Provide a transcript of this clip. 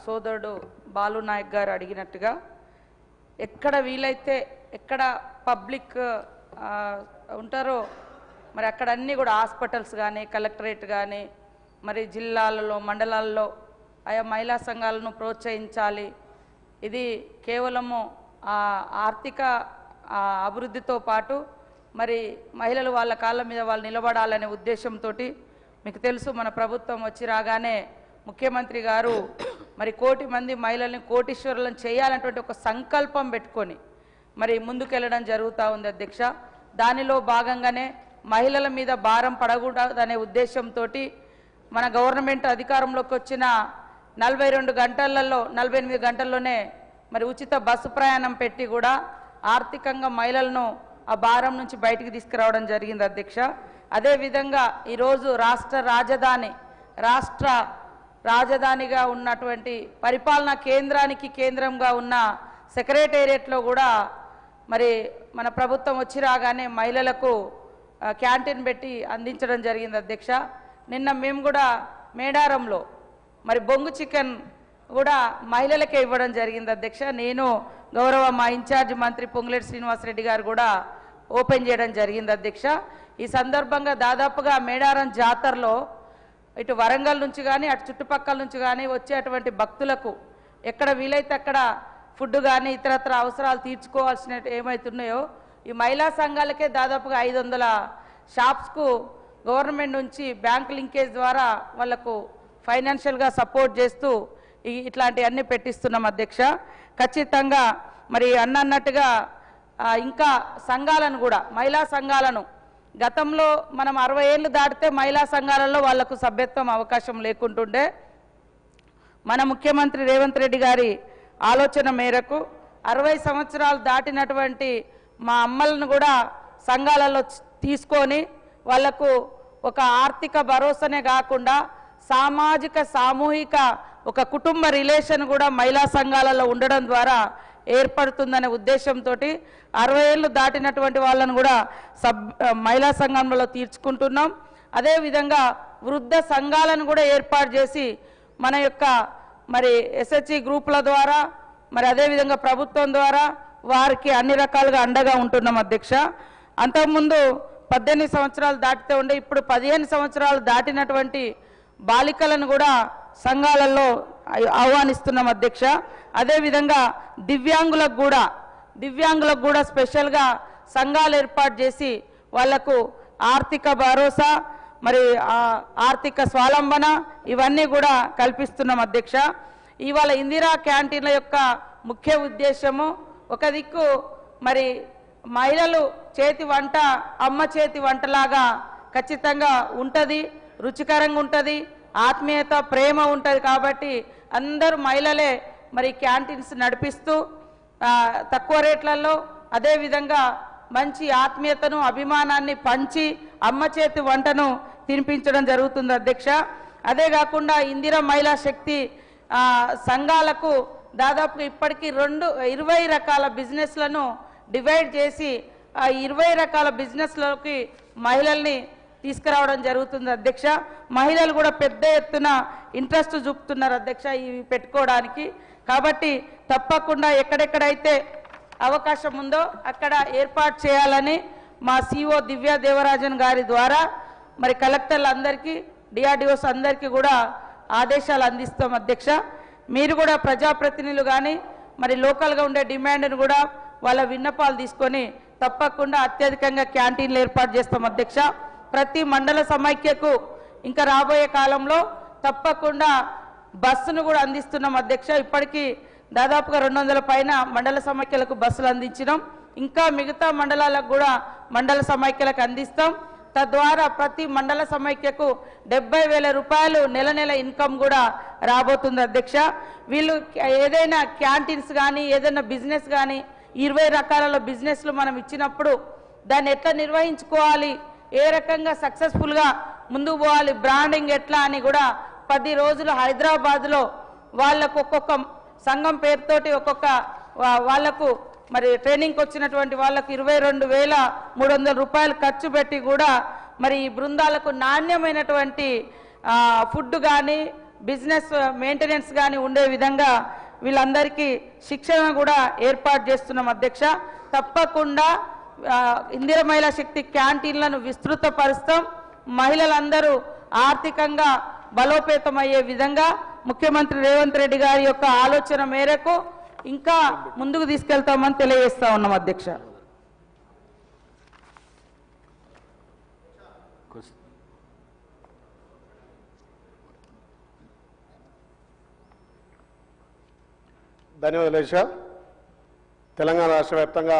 సోదరుడు బాలు నాయక్ గారు అడిగినట్టుగా ఎక్కడ వీలైతే ఎక్కడ పబ్లిక్ ఉంటారో మరి అక్కడ అన్నీ కూడా హాస్పిటల్స్ కానీ కలెక్టరేట్ కానీ మరి జిల్లాలలో మండలాల్లో ఆయా మహిళా సంఘాలను ప్రోత్సహించాలి. ఇది కేవలము ఆర్థిక అభివృద్ధితో పాటు మరి మహిళలు వాళ్ళ కాళ్ళ మీద వాళ్ళు నిలబడాలనే ఉద్దేశంతో మీకు తెలుసు మన ప్రభుత్వం వచ్చి రాగానే ముఖ్యమంత్రి గారు మరి 1 కోటి మంది మహిళల్ని కోటీశ్వరులను చేయాలనేటువంటి ఒక సంకల్పం పెట్టుకొని మరి ముందుకెళ్ళడం జరుగుతూ ఉంది అధ్యక్ష. దానిలో భాగంగానే మహిళల మీద భారం పడకూడదనే ఉద్దేశంతో మన గవర్నమెంట్ అధికారంలోకి వచ్చిన 42 గంటలలో 48 గంటల్లోనే మరి ఉచిత బస్సు ప్రయాణం పెట్టి కూడా ఆర్థికంగా మహిళలను ఆ భారం నుంచి బయటికి తీసుకురావడం జరిగింది అధ్యక్ష. అదేవిధంగా ఈరోజు రాష్ట్ర రాజధానిగా ఉన్నటువంటి పరిపాలనా కేంద్రానికి కేంద్రంగా ఉన్న సెక్రటేరియట్లో కూడా మరి మన ప్రభుత్వం వచ్చి రాగానే మహిళలకు క్యాంటీన్ పెట్టి అందించడం జరిగింది అధ్యక్ష. నిన్న మేము కూడా మేడారంలో మరి బొంగు చికెన్ కూడా మహిళలకే ఇవ్వడం జరిగింది అధ్యక్ష. నేను గౌరవ మా ఇన్ఛార్జ్ మంత్రి పొంగులేటి శ్రీనివాసరెడ్డి గారు కూడా ఓపెన్ చేయడం జరిగింది అధ్యక్ష. ఈ సందర్భంగా దాదాపుగా మేడారం జాతరలో ఇటు వరంగల్ నుంచి కానీ అటు చుట్టుపక్కల నుంచి కానీ వచ్చేటువంటి భక్తులకు ఎక్కడ వీలైతే అక్కడ ఫుడ్ కానీ ఇతరత్ర అవసరాలు తీర్చుకోవాల్సిన ఏమవుతున్నాయో ఈ మహిళా సంఘాలకే దాదాపుగా 500 షాప్స్కు గవర్నమెంట్ నుంచి బ్యాంక్ లింకేజ్ ద్వారా వాళ్లకు ఫైనాన్షియల్గా సపోర్ట్ చేస్తూ ఇట్లాంటివన్నీ పెట్టిస్తున్నాం అధ్యక్ష. ఖచ్చితంగా మరి అన్నట్టుగా ఇంకా సంఘాలను కూడా మహిళా సంఘాలను గతంలో మనం 60 ఏళ్ళు దాటితే మహిళా సంఘాలలో వాళ్లకు సభ్యత్వం అవకాశం లేకుంటుండే మన ముఖ్యమంత్రి రేవంత్ రెడ్డి గారి ఆలోచన మేరకు 60 సంవత్సరాలు దాటినటువంటి మా అమ్మలను కూడా సంఘాలలో తీసుకొని వాళ్లకు ఒక ఆర్థిక భరోసానే కాకుండా సామాజిక సామూహిక ఒక కుటుంబ రిలేషన్ కూడా మహిళా సంఘాలలో ఉండడం ద్వారా ఏర్పడుతుందనే ఉద్దేశంతో 60 ఏళ్ళు దాటినటువంటి వాళ్ళను కూడా మహిళా సంఘంలో తీర్చుకుంటున్నాం. అదేవిధంగా వృద్ధ సంఘాలను కూడా ఏర్పాటు చేసి మన యొక్క మరి ఎస్హెచ్జి గ్రూపుల ద్వారా మరి అదేవిధంగా ప్రభుత్వం ద్వారా వారికి అన్ని రకాలుగా అండగా ఉంటున్నాం అధ్యక్ష. అంతకుముందు 18 సంవత్సరాలు దాటితే ఉండే ఇప్పుడు 15 సంవత్సరాలు దాటినటువంటి బాలికలను కూడా సంఘాలలో ఆహ్వానిస్తున్నాం అధ్యక్ష. అదేవిధంగా దివ్యాంగులకు కూడా స్పెషల్గా సంఘాలు ఏర్పాటు చేసి వాళ్లకు ఆర్థిక భరోసా మరి ఆర్థిక స్వావలంబన ఇవన్నీ కూడా కల్పిస్తున్నాం అధ్యక్ష. ఇవాళ ఇందిరా క్యాంటీన్ల యొక్క ముఖ్య ఉద్దేశము ఒక దిక్కు మరి మహిళలు చేతి వంట అమ్మ చేతి వంటలాగా ఖచ్చితంగా ఉంటుంది, రుచికరంగా ఉంటుంది, ఆత్మీయత ప్రేమ ఉంటుంది. కాబట్టి అందరూ మహిళలే మరి క్యాంటీన్స్ నడిపిస్తూ తక్కువ రేట్లలో అదేవిధంగా మంచి ఆత్మీయతను అభిమానాన్ని పంచి అమ్మ చేతి వంటను తినిపించడం జరుగుతుంది అధ్యక్ష. అదే కాకుండా ఇందిరా మహిళా శక్తి సంఘాలకు దాదాపు ఇప్పటికీ 20 రకాల బిజినెస్లను డివైడ్ చేసి ఆ 20 రకాల బిజినెస్లకి మహిళల్ని తీసుకురావడం జరుగుతుంది అధ్యక్ష. మహిళలు కూడా పెద్ద ఎత్తున ఇంట్రెస్ట్ చూపుతున్నారు అధ్యక్ష ఇవి పెట్టుకోవడానికి. కాబట్టి తప్పకుండా ఎక్కడెక్కడైతే అవకాశం ఉందో అక్కడ ఏర్పాటు చేయాలని మా సిఓ దివ్యా దేవరాజన్ గారి ద్వారా మరి కలెక్టర్లందరికీ డిఆర్డిఓస్ అందరికీ కూడా ఆదేశాలు అందిస్తాం అధ్యక్ష. మీరు కూడా ప్రజాప్రతినిధులు కానీ మరి లోకల్గా ఉండే డిమాండ్ను కూడా వాళ్ళ విన్నపాలు తీసుకొని తప్పకుండా అత్యధికంగా క్యాంటీన్లు ఏర్పాటు చేస్తాం అధ్యక్ష. ప్రతి మండల సమైక్యకు ఇంకా రాబోయే కాలంలో తప్పకుండా బస్సును కూడా అందిస్తున్నాం అధ్యక్ష. ఇప్పటికీ దాదాపుగా 200 పైన మండల సమైక్యలకు బస్సులు అందించినాం. ఇంకా మిగతా మండలాలకు కూడా మండల సమైక్యలకు అందిస్తాం. తద్వారా ప్రతి మండల సమైక్యకు 70,000 రూపాయలు నెల ఇన్కమ్ కూడా రాబోతుంది అధ్యక్ష. వీళ్ళు ఏదైనా క్యాంటీన్స్ కానీ ఏదైనా బిజినెస్ కానీ 20 రకాల బిజినెస్లు మనం ఇచ్చినప్పుడు దాన్ని ఎట్లా నిర్వహించుకోవాలి, ఏ రకంగా సక్సెస్ఫుల్గా ముందుకు పోవాలి, బ్రాండింగ్ ఎట్లా అని కూడా 10 రోజులు హైదరాబాద్లో వాళ్ళకు ఒక్కొక్క సంఘం పేరుతోటి ఒక్కొక్క వాళ్లకు మరి ట్రైనింగ్కి వచ్చినటువంటి వాళ్ళకు 22,300 రూపాయలు ఖర్చు పెట్టి కూడా మరి ఈ బృందాలకు నాణ్యమైనటువంటి ఫుడ్ కానీ బిజినెస్ మెయింటెనెన్స్ కానీ ఉండే విధంగా వీళ్ళందరికీ శిక్షణ కూడా ఏర్పాటు చేస్తున్నాం అధ్యక్ష. తప్పకుండా ఇందిర మహిళా శక్తి క్యాంటీన్లను విస్తృతపరుస్తాం. మహిళలందరూ ఆర్థికంగా బలోపేతమయ్యే విధంగా ముఖ్యమంత్రి రేవంత్ రెడ్డి గారి యొక్క ఆలోచన మేరకు ఇంకా ముందుకు తీసుకెళ్తామని తెలియజేస్తా ఉన్నాం అధ్యక్ష. ధన్యవాదాలు. తెలంగాణ రాష్ట్ర వ్యాప్తంగా